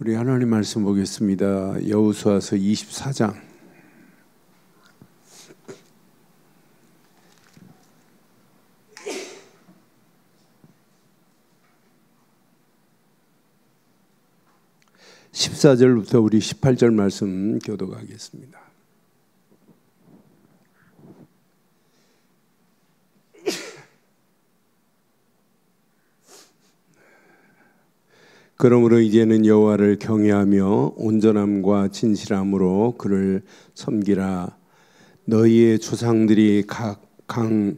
우리 하나님 말씀 보겠습니다. 여호수아서 24장 14절부터 우리 18절 말씀 교독하겠습니다. 그러므로 이제는 여호와를 경외하며 온전함과 진실함으로 그를 섬기라. 너희의 조상들이 각 강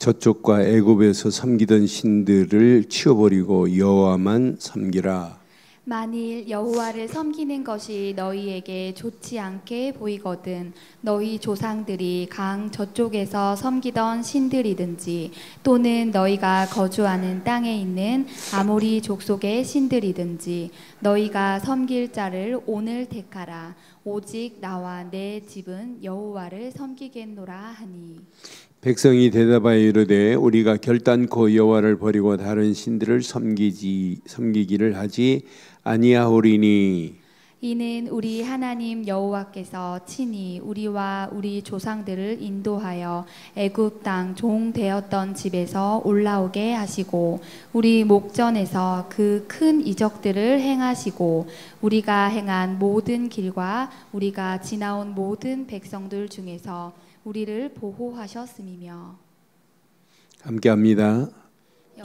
저쪽과 애굽에서 섬기던 신들을 치워버리고 여호와만 섬기라. 만일 여호와를 섬기는 것이 너희에게 좋지 않게 보이거든 너희 조상들이 강 저쪽에서 섬기던 신들이든지 또는 너희가 거주하는 땅에 있는 아모리 족속의 신들이든지 너희가 섬길 자를 오늘 택하라. 오직 나와 내 집은 여호와를 섬기겠노라 하니. 백성이 대답하여 이르되 우리가 결단코 여호와를 버리고 다른 신들을 섬기기를 하지 아니하오리니. 이는 우리 하나님 여호와께서 친히 우리와 우리 조상들을 인도하여 애굽 땅 종 되었던 집에서 올라오게 하시고 우리 목전에서 그 큰 이적들을 행하시고 우리가 행한 모든 길과 우리가 지나온 모든 백성들 중에서 우리를 보호하셨음이며. 함께합니다.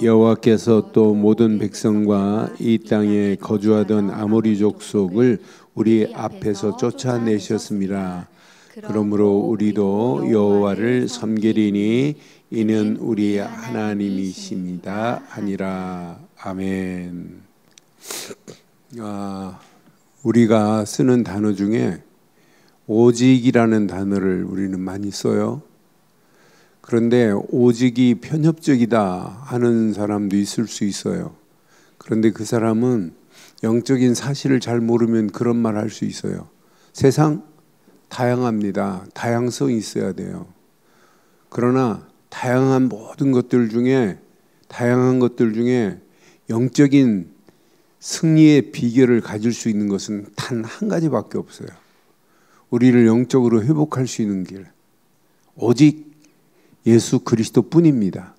여호와께서 또 모든 백성과 이 땅에 거주하던 아모리 족속을 우리 앞에서 쫓아내셨습니다. 그러므로 우리도 여호와를 섬기리니 이는 우리 하나님이십니다 하니라. 아멘. 우리가 쓰는 단어 중에 오직이라는 단어를 우리는 많이 써요. 그런데 오직이 편협적이다 하는 사람도 있을 수 있어요. 그런데 그 사람은 영적인 사실을 잘 모르면 그런 말 할 수 있어요. 세상 다양합니다. 다양성이 있어야 돼요. 그러나 다양한 것들 중에 영적인 승리의 비결을 가질 수 있는 것은 단 한 가지밖에 없어요. 우리를 영적으로 회복할 수 있는 길, 오직 예수 그리스도 뿐입니다.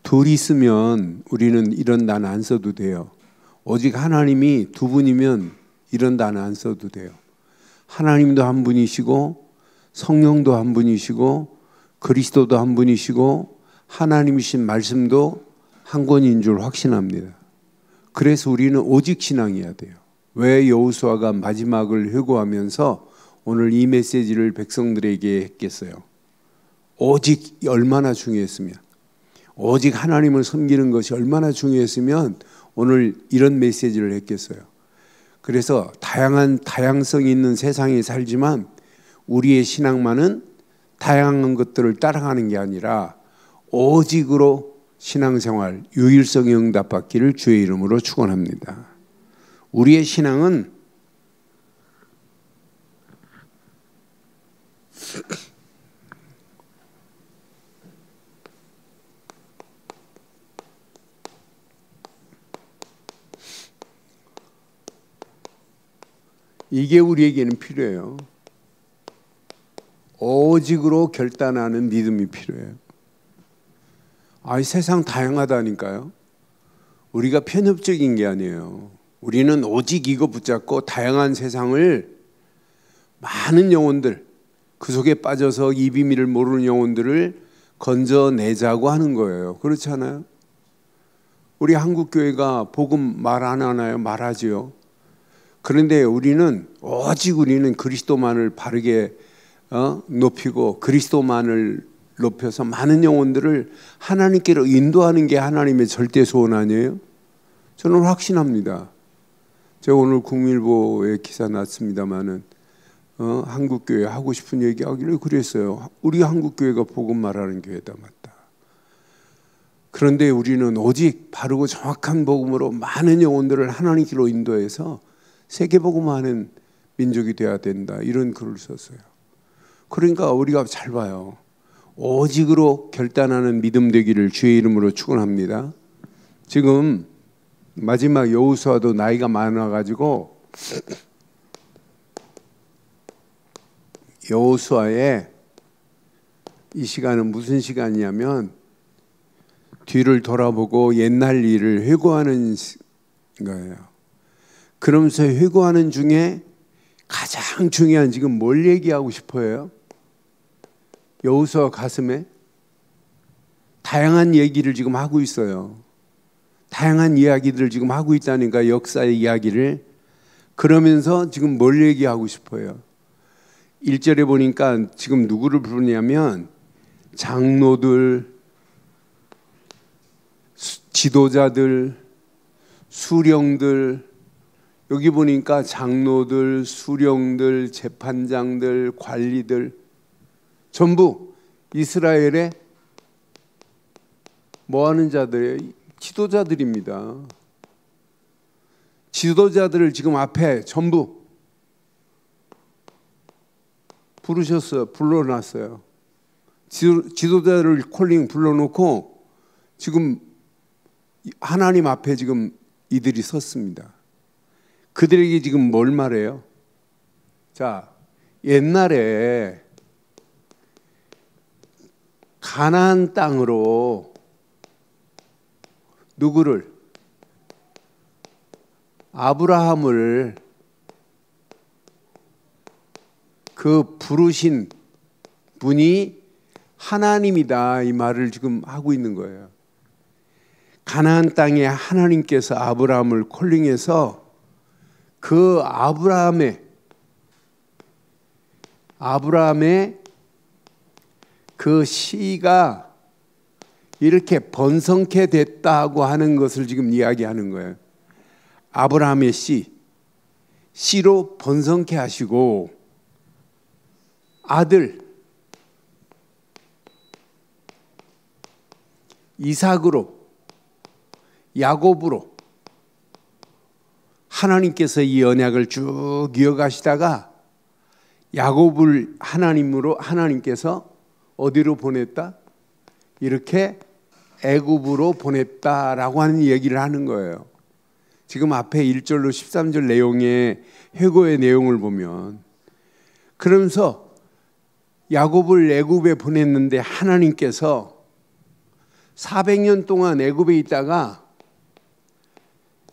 둘이 있으면 우리는 이런 단어 안 써도 돼요. 오직 하나님이 두 분이면 이런 단어 안 써도 돼요. 하나님도 한 분이시고 성령도 한 분이시고 그리스도도 한 분이시고 하나님이신 말씀도 한 권인 줄 확신합니다. 그래서 우리는 오직 신앙이어야 돼요. 왜 여호수아가 마지막을 회고하면서 오늘 이 메시지를 백성들에게 했겠어요? 오직 얼마나 중요했으면, 오직 하나님을 섬기는 것이 얼마나 중요했으면 오늘 이런 메시지를 했겠어요. 그래서 다양성이 있는 세상에 살지만 우리의 신앙만은 다양한 것들을 따라가는 게 아니라 오직으로 신앙생활 유일성에 응답받기를 주의 이름으로 축원합니다. 우리의 신앙은 이게 우리에게는 필요해요. 오직으로 결단하는 믿음이 필요해요. 세상 다양하다니까요. 우리가 편협적인 게 아니에요. 우리는 오직 이거 붙잡고 다양한 세상을, 많은 영혼들, 그 속에 빠져서 이 비밀을 모르는 영혼들을 건져내자고 하는 거예요. 그렇지 않아요? 우리 한국교회가 복음 말 안 하나요? 말하지요. 그런데 우리는 그리스도만을 바르게 높이고 그리스도만을 높여서 많은 영혼들을 하나님께로 인도하는 게 하나님의 절대 소원 아니에요? 저는 확신합니다. 제가 오늘 국민일보에 기사 났습니다마는 한국교회 하고 싶은 얘기하기를 그랬어요. 우리 한국교회가 복음 말하는 교회다. 맞다. 그런데 우리는 오직 바르고 정확한 복음으로 많은 영혼들을 하나님께로 인도해서 세계복음하는 민족이 되어야 된다. 이런 글을 썼어요. 그러니까 우리가 잘 봐요. 오직으로 결단하는 믿음 되기를 주의 이름으로 축원합니다. 지금 마지막 여호수아도 나이가 많아가지고 여호수아의 이 시간은 무슨 시간이냐면 뒤를 돌아보고 옛날 일을 회고하는 거예요. 그러면서 회고하는 중에 가장 중요한 지금 뭘 얘기하고 싶어요? 여호수아 가슴에 다양한 얘기를 지금 하고 있어요. 다양한 이야기들을 지금 하고 있다니까, 역사의 이야기를. 그러면서 지금 뭘 얘기하고 싶어요? 1절에 보니까 지금 누구를 부르냐면 장로들, 지도자들, 수령들, 여기 보니까 장로들, 수령들, 재판장들, 관리들 전부 이스라엘의 뭐하는 자들이에요? 지도자들입니다. 지도자들을 지금 앞에 전부 부르셨어요. 불러놨어요. 지도자를 콜링 불러놓고 지금 하나님 앞에 지금 이들이 섰습니다. 그들에게 지금 뭘 말해요? 자, 옛날에 가나안 땅으로 누구를? 아브라함을 그 부르신 분이 하나님이다, 이 말을 지금 하고 있는 거예요. 가나안 땅에 하나님께서 아브라함을 콜링해서 그 아브라함의 그 씨가 이렇게 번성케 됐다고 하는 것을 지금 이야기하는 거예요. 아브라함의 씨로 번성케 하시고 아들 이삭으로, 야곱으로 하나님께서 이 언약을 쭉 이어가시다가 야곱을 하나님께서 어디로 보냈다? 이렇게 애굽으로 보냈다라고 하는 얘기를 하는 거예요. 지금 앞에 1절로 13절 내용의 회고의 내용을 보면, 그러면서 야곱을 애굽에 보냈는데 하나님께서 400년 동안 애굽에 있다가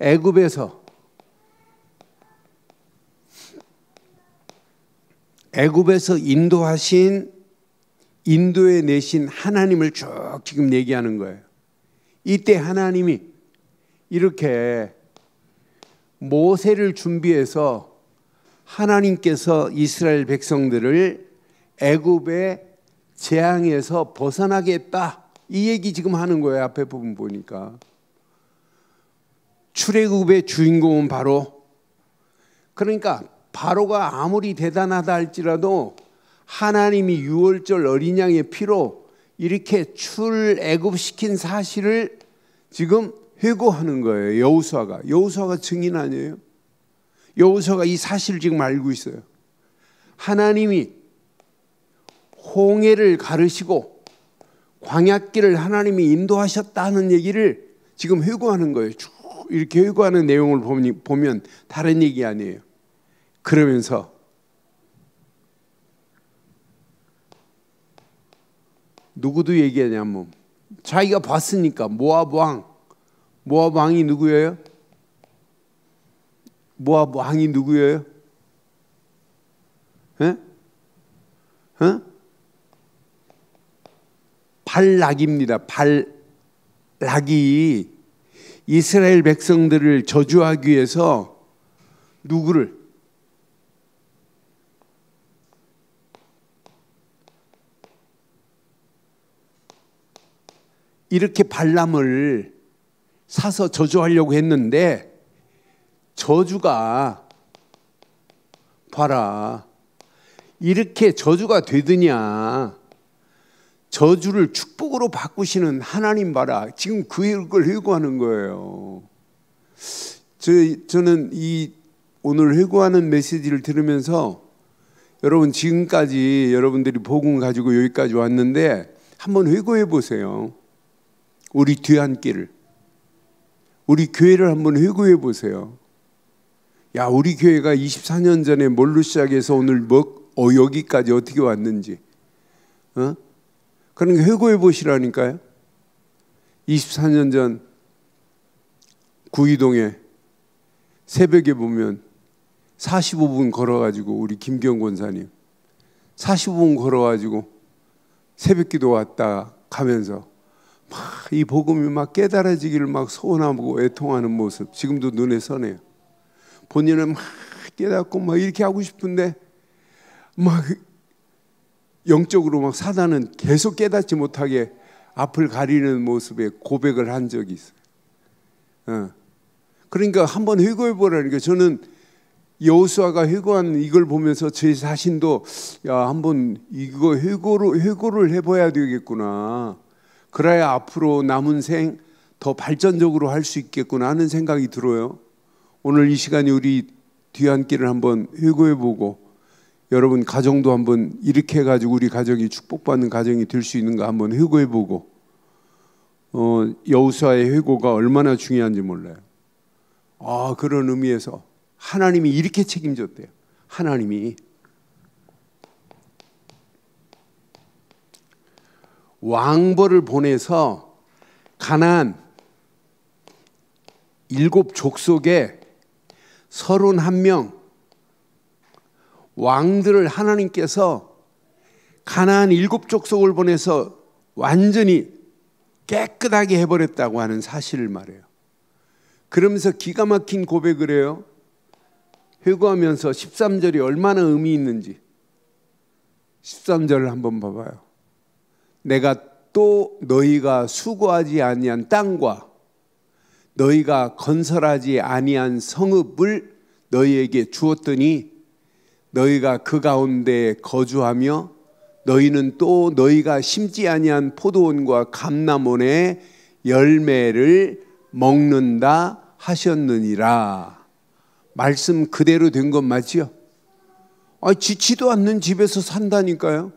애굽에서 인도에 내신 하나님을 쭉 지금 얘기하는 거예요. 이때 하나님이 이렇게 모세를 준비해서 하나님께서 이스라엘 백성들을 애굽의 재앙에서 벗어나게 했다, 이 얘기 지금 하는 거예요. 앞에 부분 보니까 출애굽의 주인공은 바로, 그러니까 바로가 아무리 대단하다 할지라도 하나님이 6월절 어린 양의 피로 이렇게 출애굽시킨 사실을 지금 회고하는 거예요. 여호수아가 증인 아니에요? 여호수아가 이 사실을 지금 알고 있어요. 하나님이 홍해를 가르시고 광야길을 하나님이 인도하셨다는 얘기를 지금 회고하는 거예요. 쭉 이렇게 회고하는 내용을 보면 다른 얘기 아니에요. 그러면서 누구도 얘기하냐면 자기가 봤으니까 모압 왕이 누구예요? 모압 왕이 누구예요? 발락입니다. 발락이 이스라엘 백성들을 저주하기 위해서 누구를? 이렇게 발람을 사서 저주하려고 했는데, 저주가 봐라, 이렇게 저주가 되더냐. 저주를 축복으로 바꾸시는 하나님 봐라. 지금 그걸 회고하는 거예요. 저는 이 오늘 회고하는 메시지를 들으면서 여러분, 지금까지 여러분들이 복음 가지고 여기까지 왔는데 한번 회고해 보세요. 우리 뒤안길을, 우리 교회를 한번 회고해 보세요. 야, 우리 교회가 24년 전에 뭘로 시작해서 오늘 여기까지 어떻게 왔는지. 그러니까 회고해 보시라니까요. 24년 전 구이동에 새벽에 보면 45분 걸어가지고 우리 김경 권사님 45분 걸어가지고 새벽기도 왔다 가면서 막 이 복음이 막 깨달아지기를 막 소원하고 애통하는 모습 지금도 눈에 선해요. 본인은 막 깨닫고 막 이렇게 하고 싶은데 막 영적으로 막 사단은 계속 깨닫지 못하게 앞을 가리는 모습에 고백을 한 적이 있어요. 그러니까 한번 회고해 보라니까. 저는 여호수아가 회고한 이걸 보면서 제 자신도 야, 한번 이거 회고를 해봐야 되겠구나. 그래야 앞으로 남은 생 더 발전적으로 할 수 있겠구나 하는 생각이 들어요. 오늘 이 시간에 우리 뒤안길을 한번 회고해 보고 여러분 가정도 한번 이렇게 해가지고 우리 가정이 축복받는 가정이 될 수 있는가 한번 회고해 보고 여호수아의 회고가 얼마나 중요한지 몰라요. 그런 의미에서 하나님이 이렇게 책임졌대요. 하나님이 왕벌을 보내서 가나안 7족속에 31명 왕들을 하나님께서 가나안 7족속을 보내서 완전히 깨끗하게 해버렸다고 하는 사실을 말해요. 그러면서 기가 막힌 고백을 해요. 회고하면서 13절이 얼마나 의미 있는지 13절을 한번 봐봐요. 내가 또 너희가 수고하지 아니한 땅과 너희가 건설하지 아니한 성읍을 너희에게 주었더니 너희가 그 가운데 거주하며 너희는 또 너희가 심지 아니한 포도원과 감람원의 열매를 먹는다 하셨느니라. 말씀 그대로 된 건 맞지요? 지치도 않는 집에서 산다니까요.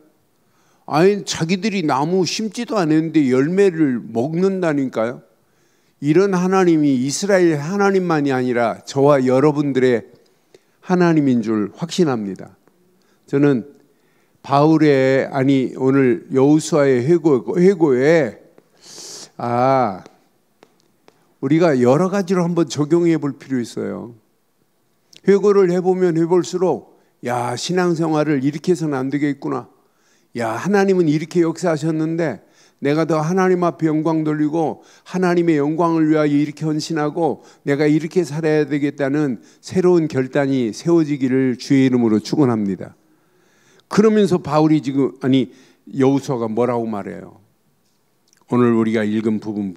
자기들이 나무 심지도 않았는데 열매를 먹는다니까요. 이런 하나님이 이스라엘 하나님만이 아니라 저와 여러분들의 하나님인 줄 확신합니다. 저는 바울의 오늘 여호수아의 회고에 우리가 여러 가지로 한번 적용해 볼 필요 있어요. 회고를 해보면 해볼수록 야, 신앙생활을 이렇게 해서는 안 되겠구나. 야, 하나님은 이렇게 역사하셨는데 내가 더 하나님 앞에 영광 돌리고 하나님의 영광을 위하여 이렇게 헌신하고 내가 이렇게 살아야 되겠다는 새로운 결단이 세워지기를 주의 이름으로 축원합니다. 그러면서 바울이 여호수아가 뭐라고 말해요? 오늘 우리가 읽은 부분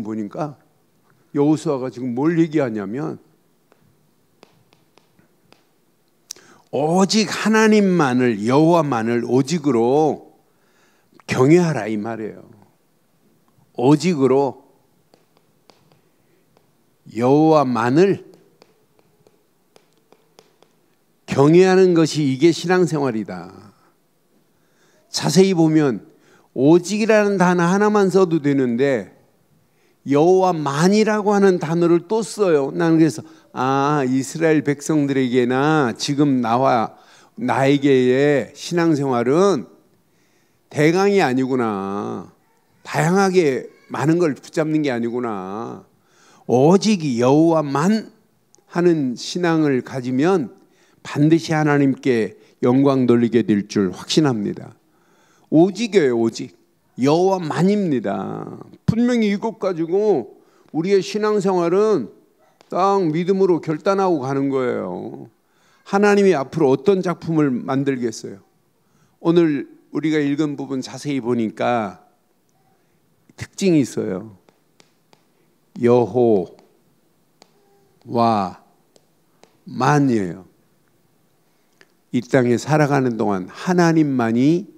보니까 여호수아가 지금 뭘 얘기하냐면 오직 하나님만을 여호와만을 오직으로 경외하라 이 말이에요. 오직으로 여호와만을 경외하는 것이 이게 신앙생활이다. 자세히 보면 오직이라는 단어 하나만 써도 되는데 여호와만이라고 하는 단어를 또 써요. 나는 그래서 이스라엘 백성들에게나 지금 나에게의 신앙생활은 대강이 아니구나. 다양하게 많은 걸 붙잡는 게 아니구나. 오직 여호와만 하는 신앙을 가지면 반드시 하나님께 영광 돌리게 될 줄 확신합니다. 오직이에요. 오직 여호와만입니다. 분명히 이것 가지고 우리의 신앙생활은 딱 믿음으로 결단하고 가는 거예요. 하나님이 앞으로 어떤 작품을 만들겠어요? 오늘 우리가 읽은 부분 자세히 보니까 특징이 있어요. 여호와만이에요. 이 땅에 살아가는 동안 하나님만이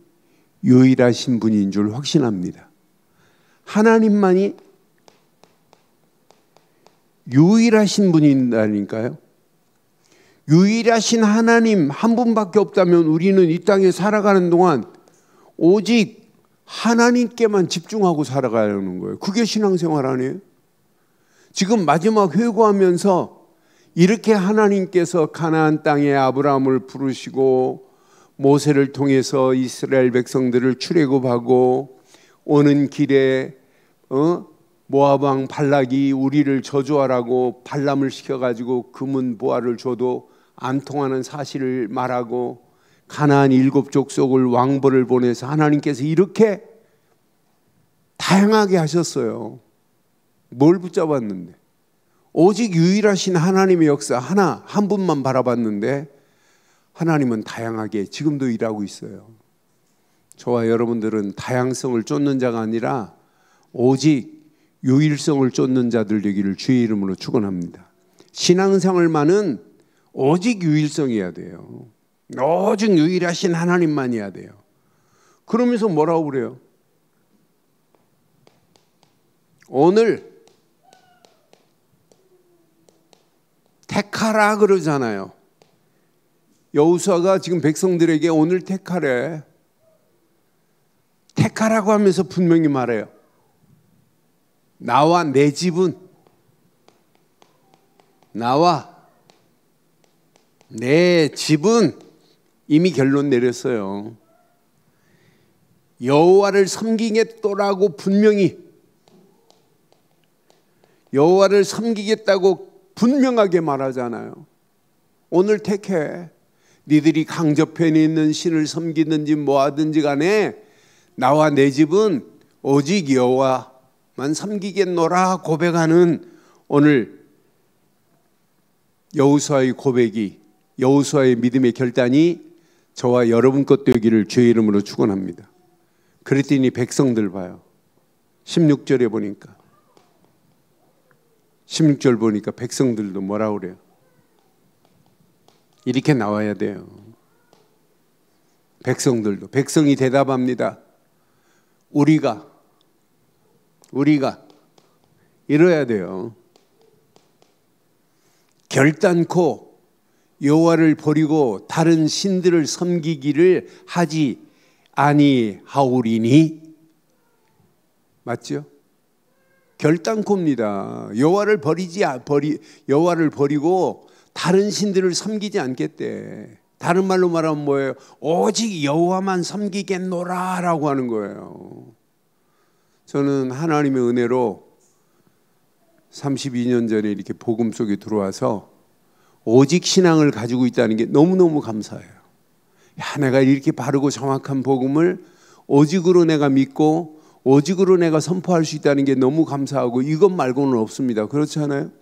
유일하신 분인 줄 확신합니다. 하나님만이 유일하신 분이라니까요. 유일하신 하나님 한 분밖에 없다면 우리는 이 땅에 살아가는 동안 오직 하나님께만 집중하고 살아가는 거예요. 그게 신앙생활 아니에요? 지금 마지막 회고하면서 이렇게 하나님께서 가나안 땅에 아브라함을 부르시고 모세를 통해서 이스라엘 백성들을 출애굽하고 오는 길에 모압 왕 발락이 우리를 저주하라고 발람을 시켜가지고 금은 보화를 줘도 안 통하는 사실을 말하고 가나안 7족속을 왕벌을 보내서 하나님께서 이렇게 다양하게 하셨어요. 뭘 붙잡았는데? 오직 유일하신 하나님의 역사 한 분만 바라봤는데 하나님은 다양하게 지금도 일하고 있어요. 저와 여러분들은 다양성을 쫓는 자가 아니라 오직 유일성을 쫓는 자들 되기를 주의 이름으로 축원합니다. 신앙생활만은 오직 유일성이어야 돼요. 오직 유일하신 하나님만이어야 돼요. 그러면서 뭐라고 그래요? 오늘 택하라 그러잖아요. 여호수아가 지금 백성들에게 오늘 택하래. 택하라고 하면서 분명히 말해요. 나와 내 집은, 나와 내 집은 이미 결론 내렸어요. 여호와를 섬기겠다라고 분명히, 여호와를 섬기겠다고 분명하게 말하잖아요. 오늘 택해. 니들이 강저편에 있는 신을 섬기든지 뭐하든지 간에 나와 내 집은 오직 여호와만 섬기겠노라 고백하는 오늘 여호수아의 고백이, 여호수아의 믿음의 결단이 저와 여러분 것 되기를 주의 이름으로 축원합니다. 그랬더니 백성들 봐요. 16절에 보니까 16절 보니까 백성들도 뭐라고 그래요? 이렇게 나와야 돼요. 백성들도, 백성이 대답합니다. 우리가 이뤄야 돼요. 결단코 여호와를 버리고 다른 신들을 섬기기를 하지 아니하오리니. 맞죠? 결단코입니다. 여호와를 버리고 다른 신들을 섬기지 않겠대. 다른 말로 말하면 뭐예요? 오직 여호와만 섬기겠노라라고 하는 거예요. 저는 하나님의 은혜로 32년 전에 이렇게 복음 속에 들어와서 오직 신앙을 가지고 있다는 게 너무너무 감사해요. 야, 내가 이렇게 바르고 정확한 복음을 오직으로 내가 믿고 오직으로 내가 선포할 수 있다는 게 너무 감사하고 이것 말고는 없습니다. 그렇지 않아요?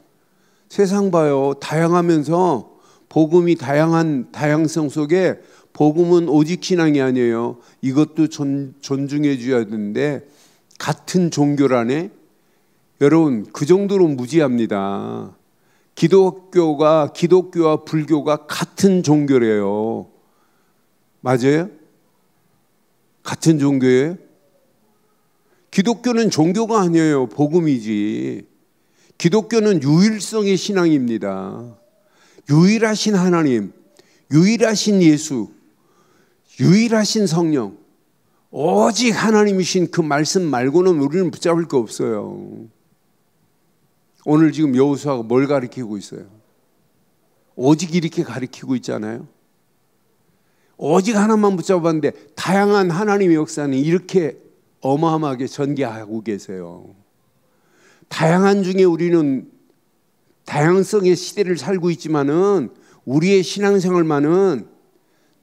세상 봐요. 다양하면서 복음이 다양한 다양성 속에 복음은 오직 신앙이 아니에요. 이것도 존중해 줘야 되는데 같은 종교라네. 여러분 그 정도로 무지합니다. 기독교와 불교가 같은 종교래요. 맞아요? 같은 종교예요? 기독교는 종교가 아니에요. 복음이지. 기독교는 유일성의 신앙입니다. 유일하신 하나님, 유일하신 예수, 유일하신 성령, 오직 하나님이신 그 말씀 말고는 우리는 붙잡을 거 없어요. 오늘 지금 여호수아가 뭘 가리키고 있어요? 오직 이렇게 가리키고 있잖아요. 오직 하나만 붙잡았는데 다양한 하나님의 역사는 이렇게 어마어마하게 전개하고 계세요. 다양한 중에 우리는 다양성의 시대를 살고 있지만은 우리의 신앙생활만은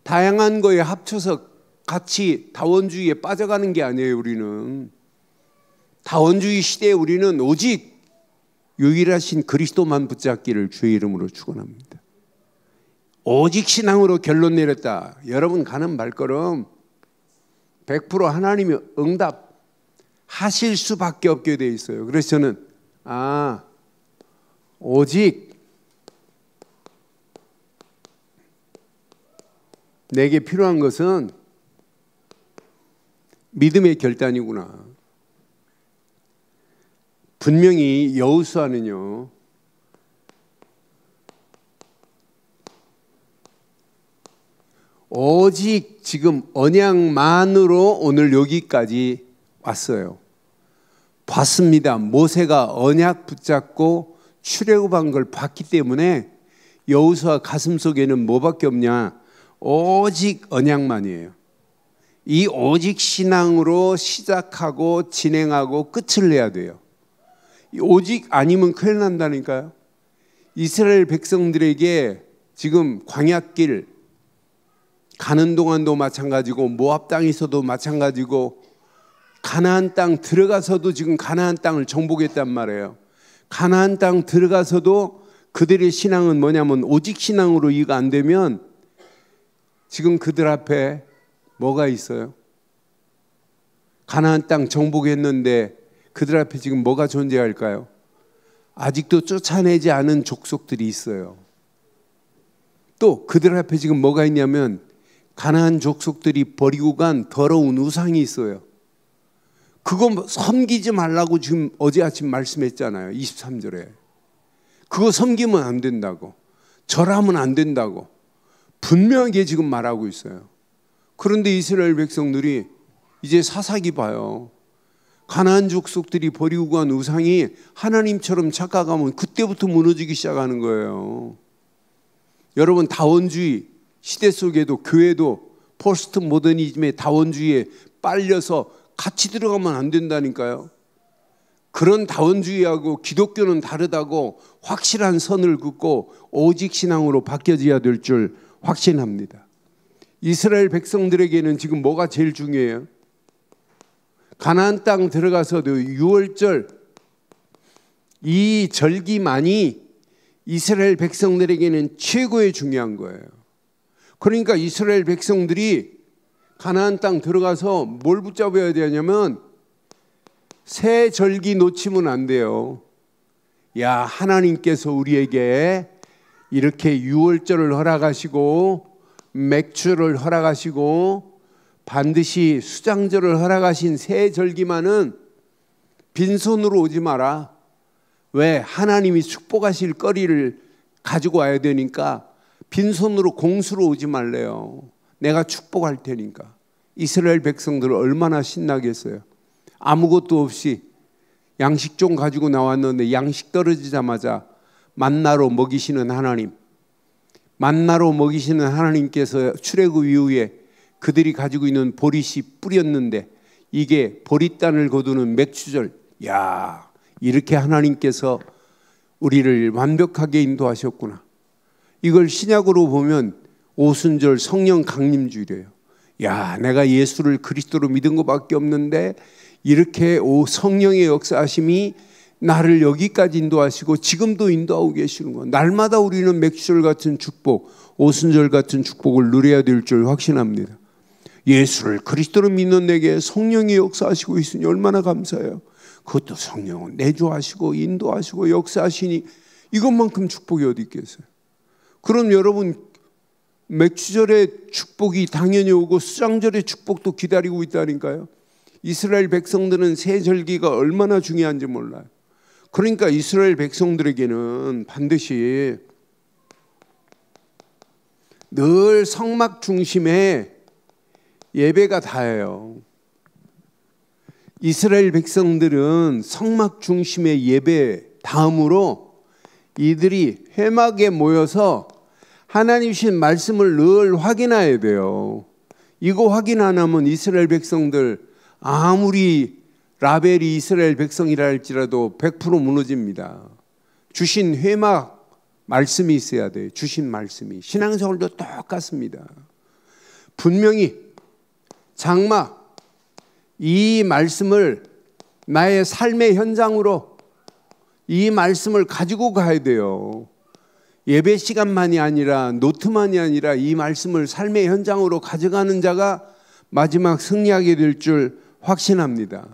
다양한 거에 합쳐서 같이 다원주의에 빠져가는 게 아니에요. 우리는 다원주의 시대에 우리는 오직 유일하신 그리스도만 붙잡기를 주의 이름으로 축원합니다. 오직 신앙으로 결론 내렸다. 여러분 가는 발걸음 100% 하나님이 응답하실 수밖에 없게 돼 있어요. 그래서 저는 오직 내게 필요한 것은 믿음의 결단이구나. 분명히 여호수아는요, 오직 지금 언약만으로 오늘 여기까지 왔어요. 봤습니다. 모세가 언약 붙잡고 출애굽한 걸 봤기 때문에 여호수아 가슴속에는 뭐밖에 없냐? 오직 언약만이에요. 이 오직 신앙으로 시작하고 진행하고 끝을 내야 돼요. 오직 아니면 큰일 난다니까요. 이스라엘 백성들에게 지금 광야길 가는 동안도 마찬가지고 모압 땅에서도 마찬가지고 가나안 땅 들어가서도 지금 가나안 땅을 정복했단 말이에요. 가나안 땅 들어가서도 그들의 신앙은 뭐냐면 오직 신앙으로 이해가 안 되면 지금 그들 앞에 뭐가 있어요? 가나안 땅 정복했는데 그들 앞에 지금 뭐가 존재할까요? 아직도 쫓아내지 않은 족속들이 있어요. 또 그들 앞에 지금 뭐가 있냐면 가나안 족속들이 버리고 간 더러운 우상이 있어요. 그거 섬기지 말라고 지금 어제 아침 말씀했잖아요. 23절에. 그거 섬기면 안 된다고, 절하면 안 된다고 분명하게 지금 말하고 있어요. 그런데 이스라엘 백성들이 이제 사사기 봐요. 가나안 족속들이 버리고 간 우상이 하나님처럼 착각하면 그때부터 무너지기 시작하는 거예요. 여러분, 다원주의 시대 속에도 교회도 포스트 모더니즘의 다원주의에 빨려서 같이 들어가면 안 된다니까요. 그런 다원주의하고 기독교는 다르다고 확실한 선을 긋고 오직 신앙으로 바뀌어져야 될 줄 확신합니다. 이스라엘 백성들에게는 지금 뭐가 제일 중요해요? 가나안 땅 들어가서도 유월절 이 절기만이 이스라엘 백성들에게는 최고의 중요한 거예요. 그러니까 이스라엘 백성들이 가나안 땅 들어가서 뭘 붙잡아야 되냐면 새 절기 놓치면 안 돼요. 야, 하나님께서 우리에게 이렇게 유월절을 허락하시고 맥주를 허락하시고 반드시 수장절을 허락하신 새 절기만은 빈손으로 오지 마라. 왜? 하나님이 축복하실 거리를 가지고 와야 되니까 빈손으로 공수로 오지 말래요. 내가 축복할 테니까. 이스라엘 백성들 얼마나 신나겠어요. 아무것도 없이 양식 좀 가지고 나왔는데 양식 떨어지자마자 만나로 먹이시는 하나님, 만나로 먹이시는 하나님께서 출애굽 이후에 그들이 가지고 있는 보릿이 뿌렸는데 이게 보릿단을 거두는 맥주절. 야, 이렇게 하나님께서 우리를 완벽하게 인도하셨구나. 이걸 신약으로 보면 오순절 성령 강림주일이에요. 야, 내가 예수를 그리스도로 믿은 것밖에 없는데 이렇게 성령의 역사하심이 나를 여기까지 인도하시고 지금도 인도하고 계시는 거. 날마다 우리는 맥주절 같은 축복, 오순절 같은 축복을 누려야 될 줄 확신합니다. 예수를 그리스도로 믿는 내게 성령이 역사하시고 있으니 얼마나 감사해요. 그것도 성령은 내주하시고 인도하시고 역사하시니 이것만큼 축복이 어디 있겠어요. 그럼 여러분, 맥주절의 축복이 당연히 오고 수장절의 축복도 기다리고 있다니까요. 이스라엘 백성들은 새 절기가 얼마나 중요한지 몰라요. 그러니까 이스라엘 백성들에게는 반드시 늘 성막 중심에 예배가 다예요. 이스라엘 백성들은 성막 중심의 예배 다음으로 이들이 회막에 모여서 하나님 주신 말씀을 늘 확인해야 돼요. 이거 확인 안 하면 이스라엘 백성들 아무리 라벨이 이스라엘 백성이라 할지라도 100% 무너집니다. 주신 회막 말씀이 있어야 돼요. 주신 말씀이. 신앙생활도 똑같습니다. 분명히 장막 이 말씀을 나의 삶의 현장으로 이 말씀을 가지고 가야 돼요. 예배 시간만이 아니라 노트만이 아니라 이 말씀을 삶의 현장으로 가져가는 자가 마지막 승리하게 될 줄 확신합니다.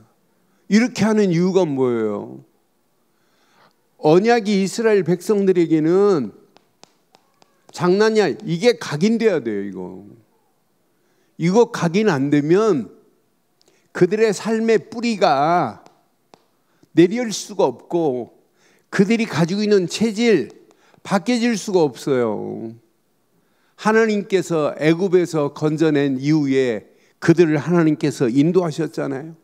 이렇게 하는 이유가 뭐예요? 언약이 이스라엘 백성들에게는 장난이야. 이게 각인돼야 돼요. 이거 각인 안 되면 그들의 삶의 뿌리가 내려올 수가 없고 그들이 가지고 있는 체질 바뀌어질 수가 없어요. 하나님께서 애굽에서 건져낸 이후에 그들을 하나님께서 인도하셨잖아요.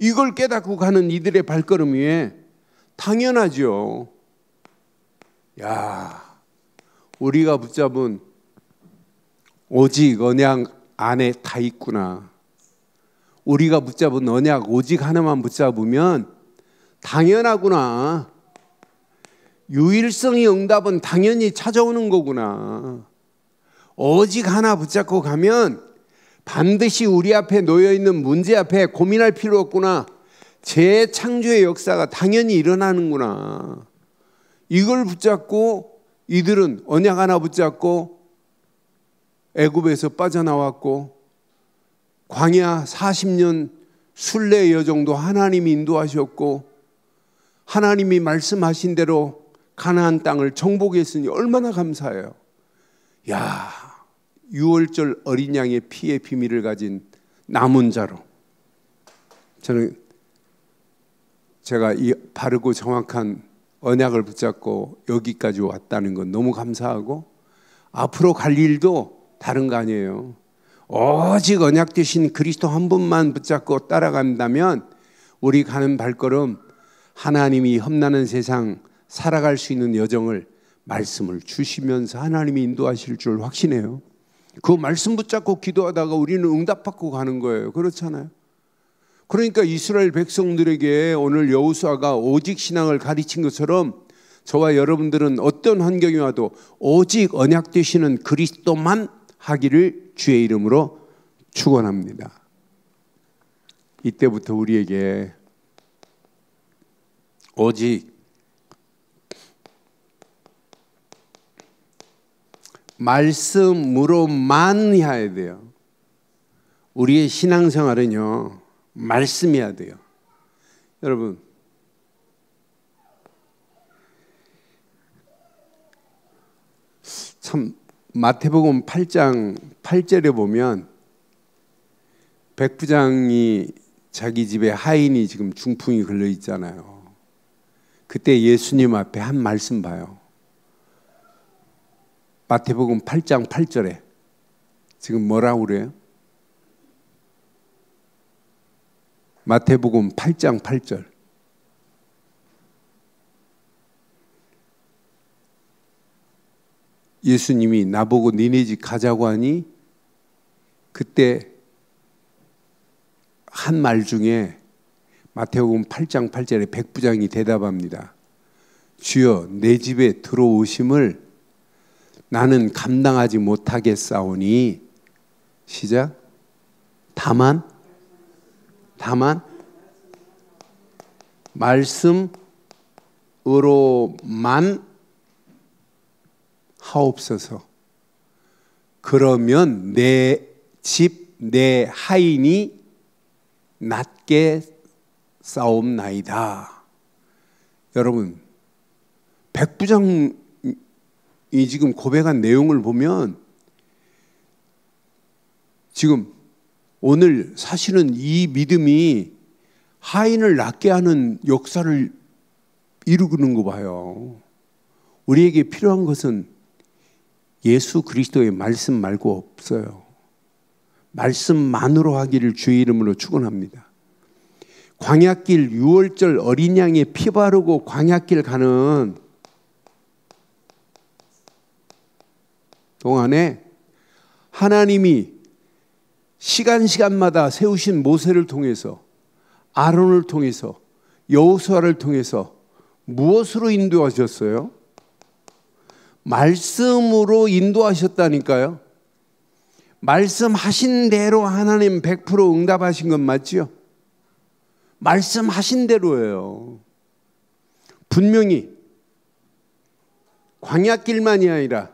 이걸 깨닫고 가는 이들의 발걸음 위에 당연하죠. 야, 우리가 붙잡은 오직 언약 안에 다 있구나. 우리가 붙잡은 언약 오직 하나만 붙잡으면 당연하구나. 유일성의 응답은 당연히 찾아오는 거구나. 오직 하나 붙잡고 가면 반드시 우리 앞에 놓여있는 문제 앞에 고민할 필요 없구나. 재창조의 역사가 당연히 일어나는구나. 이걸 붙잡고 이들은 언약 하나 붙잡고 애굽에서 빠져나왔고 광야 40년 순례 여정도 하나님이 인도하셨고 하나님이 말씀하신 대로 가나안 땅을 정복했으니 얼마나 감사해요. 야, 6월절 어린 양의 피의 비밀을 가진 남은 자로 저는 제가 이 바르고 정확한 언약을 붙잡고 여기까지 왔다는 건 너무 감사하고 앞으로 갈 일도 다른 거 아니에요. 오직 언약 되신 그리스도 한 분만 붙잡고 따라간다면 우리 가는 발걸음 하나님이 험난한 세상 살아갈 수 있는 여정을 말씀을 주시면서 하나님이 인도하실 줄 확신해요. 그 말씀 붙잡고 기도하다가 우리는 응답받고 가는 거예요. 그렇잖아요. 그러니까 이스라엘 백성들에게 오늘 여호수아가 오직 신앙을 가르친 것처럼 저와 여러분들은 어떤 환경이 와도 오직 언약 되시는 그리스도만 하기를 주의 이름으로 축원합니다. 이때부터 우리에게 오직 말씀으로만 해야 돼요. 우리의 신앙생활은요, 말씀해야 돼요. 여러분, 참 마태복음 8장 8절에 보면 백부장이 자기 집에 하인이 지금 중풍이 걸려 있잖아요. 그때 예수님 앞에 한 말씀 봐요. 마태복음 8장 8절에 지금 뭐라고 그래요? 마태복음 8장 8절. 예수님이 나보고 니네 집 가자고 하니 그때 한 말 중에 마태복음 8장 8절에 백부장이 대답합니다. 주여 내 집에 들어오심을 나는 감당하지 못하겠사오니 시작. 다만 말씀으로만 하옵소서. 그러면 내 집, 내 하인이 낫게 싸움나이다. 여러분, 백부장이 지금 고백한 내용을 보면 지금 오늘 사실은 이 믿음이 하인을 낫게 하는 역사를 이루는 거 봐요. 우리에게 필요한 것은 예수 그리스도의 말씀 말고 없어요. 말씀만으로 하기를 주의 이름으로 축원합니다. 광야길 6월절 어린 양의 피 바르고 광야길 가는 동안에 하나님이 시간마다 세우신 모세를 통해서 아론을 통해서 여호수아를 통해서 무엇으로 인도하셨어요? 말씀으로 인도하셨다니까요. 말씀하신 대로 하나님 100% 응답하신 건 맞죠? 말씀하신 대로예요. 분명히 광야길만이 아니라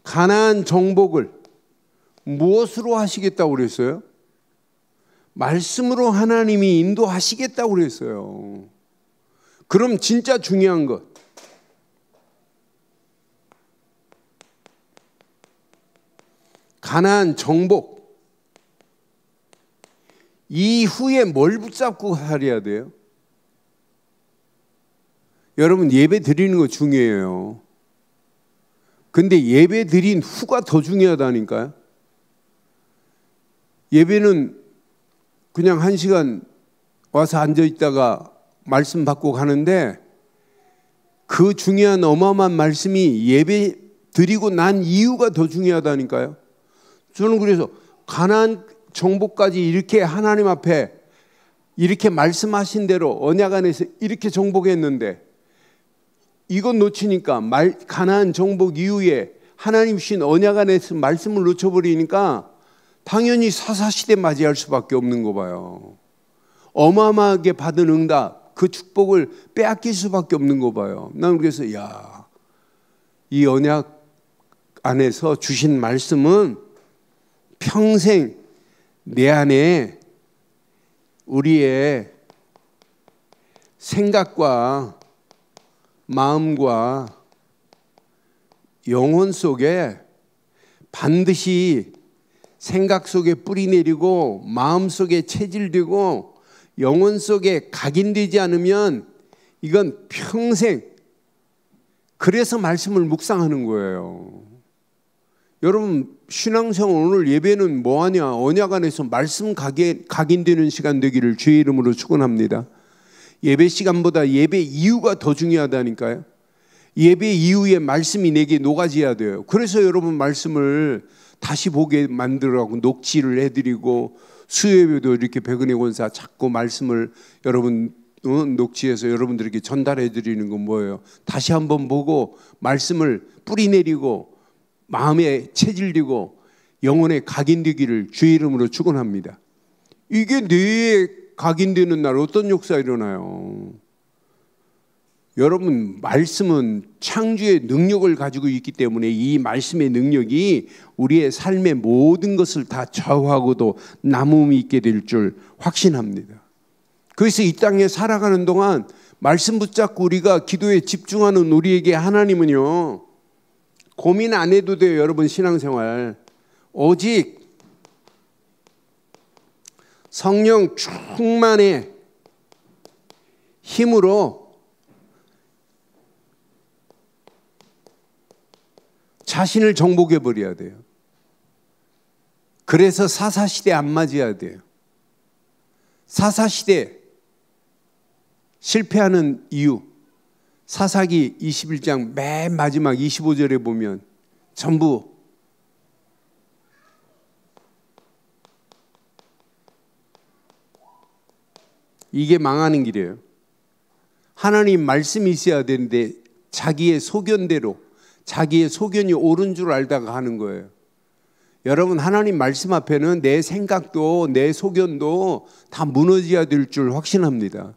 가나안 정복을 무엇으로 하시겠다고 그랬어요? 말씀으로 하나님이 인도하시겠다고 그랬어요. 그럼 진짜 중요한 것, 가나안 정복 이후에 뭘 붙잡고 살아야 돼요? 여러분, 예배 드리는 거 중요해요. 근데 예배 드린 후가 더 중요하다니까요. 예배는 그냥 1시간 와서 앉아 있다가 말씀 받고 가는데 그 중요한 어마어마한 말씀이 예배 드리고 난 이유가 더 중요하다니까요. 저는 그래서 가나안 정복까지 이렇게 하나님 앞에 이렇게 말씀하신 대로 언약 안에서 이렇게 정복했는데 이건 놓치니까 가나안 정복 이후에 하나님 주신 언약 안에서 말씀을 놓쳐버리니까 당연히 사사시대 맞이할 수밖에 없는 거 봐요. 어마어마하게 받은 응답, 그 축복을 빼앗길 수밖에 없는 거 봐요. 난 그래서 이 언약 안에서 주신 말씀은 평생 내 안에 우리의 생각과 마음과 영혼 속에 반드시 생각 속에 뿌리 내리고 마음 속에 체질되고 영혼 속에 각인되지 않으면 이건 평생, 그래서 말씀을 묵상하는 거예요. 여러분 신앙생활 오늘 예배는 뭐하냐? 언약 안에서 말씀 각인되는 시간 되기를 주의 이름으로 축원합니다. 예배 시간보다 예배 이유가 더 중요하다니까요. 예배 이후에 말씀이 내게 녹아져야 돼요. 그래서 여러분 말씀을 다시 보게 만들라고 녹취를 해드리고 수요예배도 이렇게 백은혜 권사 자꾸 말씀을 여러분 녹취해서 여러분들에게 전달해 드리는 건 뭐예요? 다시 한번 보고 말씀을 뿌리 내리고 마음에 체질되고 영혼에 각인되기를 주의 이름으로 축원합니다. 이게 뇌에 각인되는 날 어떤 역사가 일어나요? 여러분 말씀은 창조의 능력을 가지고 있기 때문에 이 말씀의 능력이 우리의 삶의 모든 것을 다 좌우하고도 남음이 있게 될 줄 확신합니다. 그래서 이 땅에 살아가는 동안 말씀 붙잡고 우리가 기도에 집중하는 우리에게 하나님은요 고민 안 해도 돼요. 여러분 신앙생활 오직 성령 충만의 힘으로 자신을 정복해 버려야 돼요. 그래서 사사시대 안 맞아야 돼요. 사사시대 실패하는 이유, 사사기 21장 맨 마지막 25절에 보면 전부 이게 망하는 길이에요. 하나님 말씀이 있어야 되는데 자기의 소견대로, 자기의 소견이 옳은 줄 알다가 하는 거예요. 여러분 하나님 말씀 앞에는 내 생각도 내 소견도 다 무너져야 될 줄 확신합니다.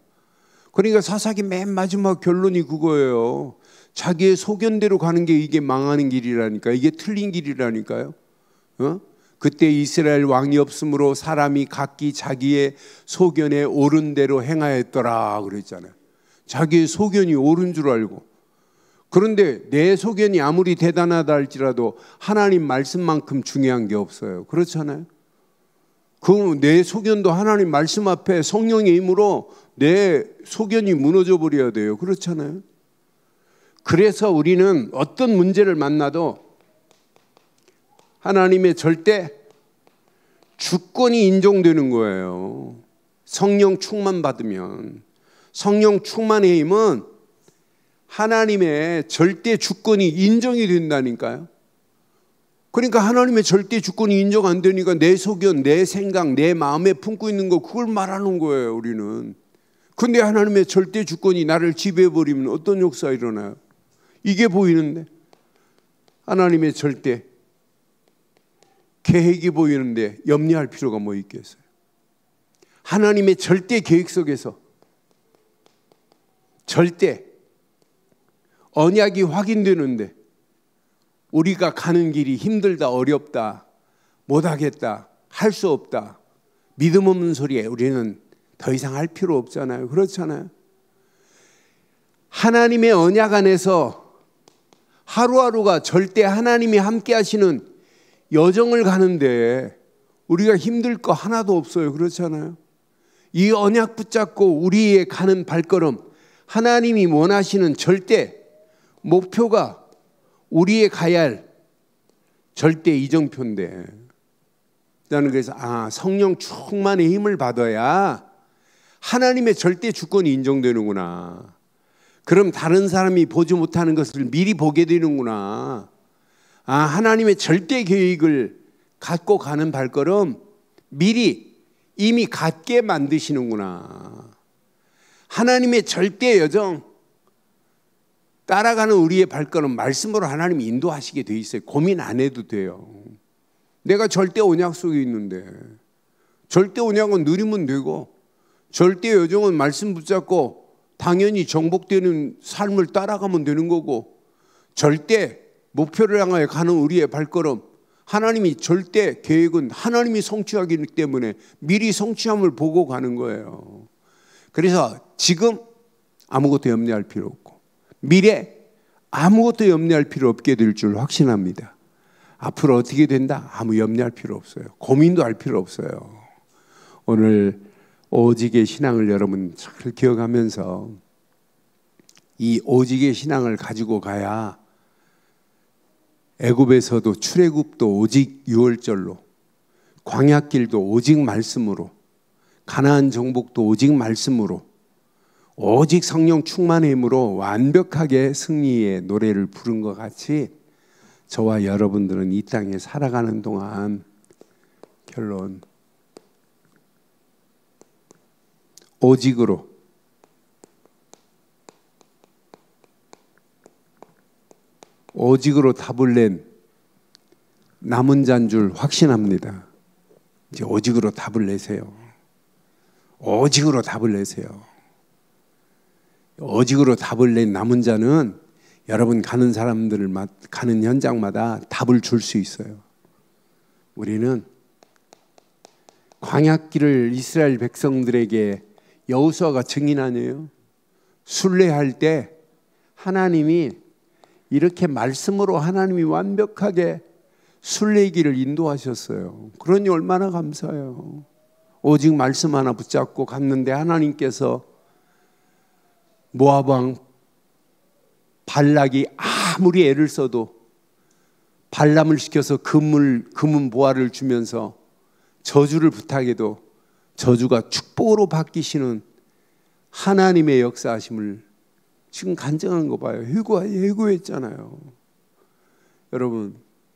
그러니까 사사기 맨 마지막 결론이 그거예요. 자기의 소견대로 가는 게 이게 망하는 길이라니까. 이게 틀린 길이라니까요. 그때 이스라엘 왕이 없으므로 사람이 각기 자기의 소견에 옳은 대로 행하였더라 그랬잖아요. 자기의 소견이 옳은 줄 알고. 그런데 내 소견이 아무리 대단하다 할지라도 하나님 말씀만큼 중요한 게 없어요. 그렇잖아요. 그 내 소견도 하나님 말씀 앞에 성령의 힘으로 내 소견이 무너져 버려야 돼요. 그렇잖아요. 그래서 우리는 어떤 문제를 만나도 하나님의 절대 주권이 인정되는 거예요. 성령 충만 받으면. 성령 충만의 힘은 하나님의 절대 주권이 인정이 된다니까요. 그러니까 하나님의 절대 주권이 인정 안 되니까 내 소견, 내 생각, 내 마음에 품고 있는 거 그걸 말하는 거예요. 우리는. 근데 하나님의 절대 주권이 나를 지배해버리면 어떤 역사가 일어나요? 이게 보이는데 하나님의 절대 계획이 보이는데 염려할 필요가 뭐 있겠어요? 하나님의 절대 계획 속에서 절대 언약이 확인되는데 우리가 가는 길이 힘들다, 어렵다, 못하겠다, 할 수 없다, 믿음 없는 소리에 우리는 더 이상 할 필요 없잖아요. 그렇잖아요. 하나님의 언약 안에서 하루하루가 절대 하나님이 함께 하시는 여정을 가는데 우리가 힘들 거 하나도 없어요. 그렇잖아요. 이 언약 붙잡고 우리의 가는 발걸음, 하나님이 원하시는 절대 목표가 우리의 가야 할 절대 이정표인데 나는 그래서 성령 충만의 힘을 받아야 하나님의 절대 주권이 인정되는구나. 그럼 다른 사람이 보지 못하는 것을 미리 보게 되는구나. 아, 하나님의 절대 계획을 갖고 가는 발걸음 미리 이미 갖게 만드시는구나. 하나님의 절대 여정 따라가는 우리의 발걸음 말씀으로 하나님이 인도하시게 돼 있어요. 고민 안 해도 돼요. 내가 절대 언약 속에 있는데 절대 언약은 누리면 되고 절대 여정은 말씀 붙잡고 당연히 정복되는 삶을 따라가면 되는 거고 절대 목표를 향하여 가는 우리의 발걸음 하나님이 절대 계획은 하나님이 성취하기 때문에 미리 성취함을 보고 가는 거예요. 그래서 지금 아무것도 염려할 필요 없고 미래 아무것도 염려할 필요 없게 될 줄 확신합니다. 앞으로 어떻게 된다? 아무 염려할 필요 없어요. 고민도 할 필요 없어요. 오늘 오직의 신앙을 여러분 잘 기억하면서 이 오직의 신앙을 가지고 가야 애굽에서도 출애굽도 오직 유월절로 광야길도 오직 말씀으로 가나안 정복도 오직 말씀으로 오직 성령 충만의 힘으로 완벽하게 승리의 노래를 부른 것 같이 저와 여러분들은 이 땅에 살아가는 동안 결론 오직으로 답을 낸 남은 자인 줄 확신합니다. 이제 오직으로 답을 내세요. 오직으로 답을 내세요. 오직으로 답을 낸 남은 자는 여러분 가는 사람들을 가는 현장마다 답을 줄 수 있어요. 우리는 광야길을 이스라엘 백성들에게 여호수아가 증인 아니에요? 순례할 때 하나님이 이렇게 말씀으로 하나님이 완벽하게 순례길을 인도하셨어요. 그러니 얼마나 감사해요. 오직 말씀 하나 붙잡고 갔는데 하나님께서 모압 왕 발락이 아무리 애를 써도 발람을 시켜서 금은 보화를 주면서 저주를 부탁해도 저주가 축복으로 바뀌시는 하나님의 역사하심을 지금 간증한 거 봐요. 해고했잖아요.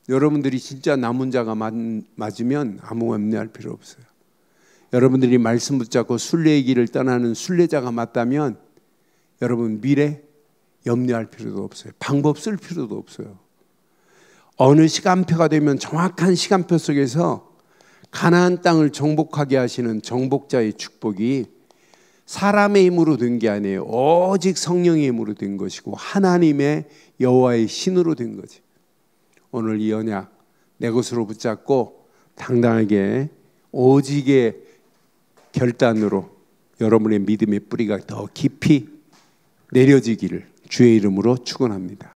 여러분들이 진짜 남은 자가 맞으면 아무 염려할 필요 없어요. 여러분들이 말씀 붙잡고 순례의 길을 떠나는 순례자가 맞다면 여러분 미래 염려할 필요도 없어요. 방법 쓸 필요도 없어요. 어느 시간표가 되면 정확한 시간표 속에서 가나안 땅을 정복하게 하시는 정복자의 축복이 사람의 힘으로 된 게 아니에요. 오직 성령의 힘으로 된 것이고 하나님의 여호와의 신으로 된 거지. 오늘 이 언약 내 것으로 붙잡고 당당하게 오직의 결단으로 여러분의 믿음의 뿌리가 더 깊이 내려지기를 주의 이름으로 축원합니다.